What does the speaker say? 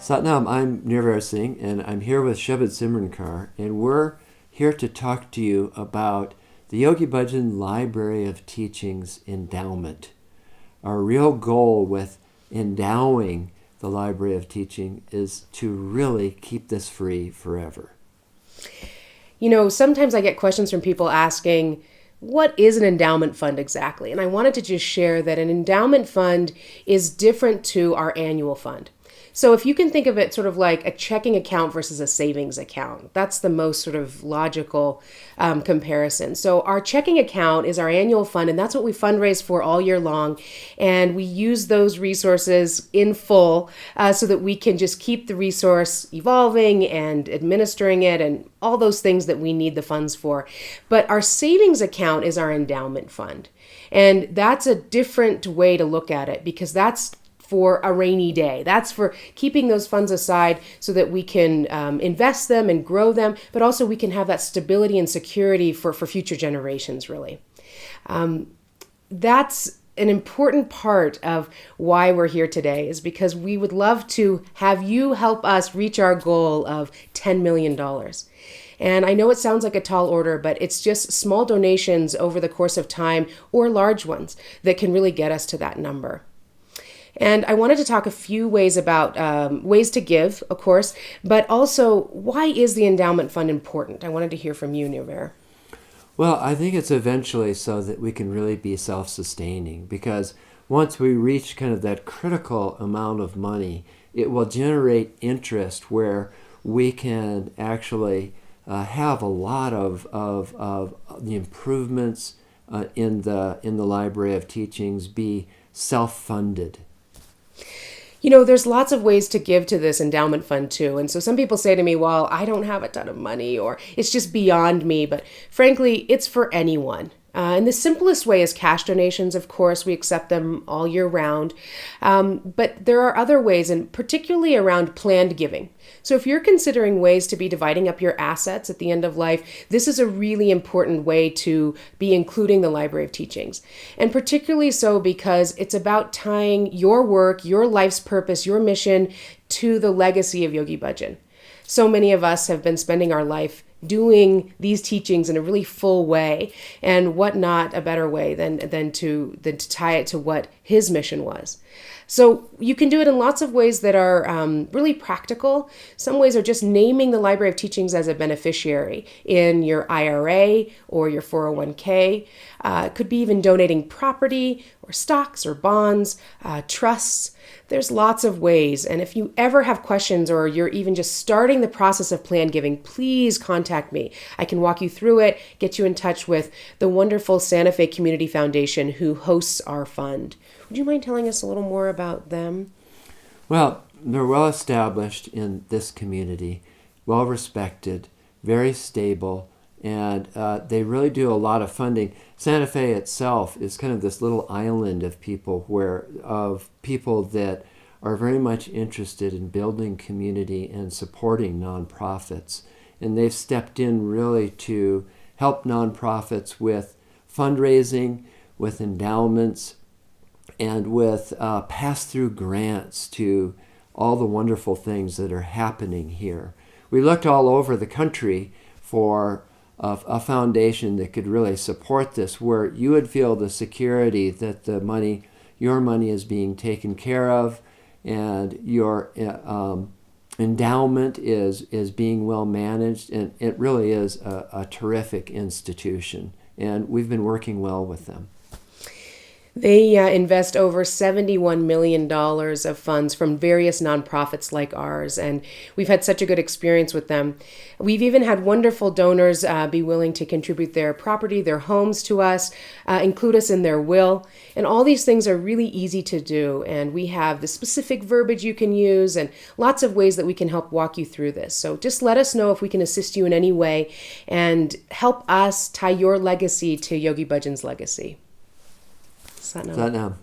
Satnam, I'm Nirvara Singh, and I'm here with Shabad Simrankar, and we're here to talk to you about the Yogi Bhajan Library of Teachings Endowment. Our real goal with endowing the Library of Teaching is to really keep this free forever. You know, sometimes I get questions from people asking, what is an endowment fund exactly? And I wanted to just share that an endowment fund is different to our annual fund. So if you can think of it sort of like a checking account versus a savings account, that's the most sort of logical comparison. So our checking account is our annual fund, and that's what we fundraise for all year long. And we use those resources in full so that we can just keep the resource evolving and administering it and all those things that we need the funds for. But our savings account is our endowment fund. And that's a different way to look at it because that's for a rainy day. That's for keeping those funds aside so that we can invest them and grow them, but also we can have that stability and security for future generations, really. That's an important part of why we're here today is because we would love to have you help us reach our goal of $10 million. And I know it sounds like a tall order, but it's just small donations over the course of time or large ones that can really get us to that number. And I wanted to talk a few ways about ways to give, of course, but also why is the endowment fund important? I wanted to hear from you, Nirvara. Well, I think it's eventually so that we can really be self-sustaining, because once we reach kind of that critical amount of money, it will generate interest where we can actually have a lot of the improvements in the Library of Teachings be self-funded. You know, there's lots of ways to give to this endowment fund too. And so some people say to me, well, I don't have a ton of money or it's just beyond me. But frankly, it's for anyone. And the simplest way is cash donations. Of course, we accept them all year round. But there are other ways, and particularly around planned giving. So if you're considering ways to be dividing up your assets at the end of life, this is a really important way to be including the Library of Teachings. And particularly so because it's about tying your work, your life's purpose, your mission to the legacy of Yogi Bhajan. So many of us have been spending our life doing these teachings in a really full way, and what not a better way than to tie it to what his mission was. So you can do it in lots of ways that are really practical. Some ways are just naming the Library of Teachings as a beneficiary in your IRA or your 401k. It could be even donating property or stocks or bonds, trusts. There's lots of ways. And if you ever have questions or you're even just starting the process of planned giving, please contact me. I can walk you through it, get you in touch with the wonderful Santa Fe Community Foundation who hosts our fund. Would you mind telling us a little more about them? Well, they're well established in this community, well respected, very stable, and they really do a lot of funding. Santa Fe itself is kind of this little island of people that are very much interested in building community and supporting nonprofits. And they've stepped in really to help nonprofits with fundraising, with endowments, and with pass-through grants to all the wonderful things that are happening here. We looked all over the country for a foundation that could really support this, where you would feel the security that your money is being taken care of, and your endowment is being well managed, and it really is a terrific institution. And we've been working well with them. They invest over $71 million of funds from various nonprofits like ours, and we've had such a good experience with them. We've even had wonderful donors be willing to contribute their property, their homes to us, include us in their will, and all these things are really easy to do, and we have the specific verbiage you can use and lots of ways that we can help walk you through this. So just let us know if we can assist you in any way and help us tie your legacy to Yogi Bhajan's legacy. Satnam.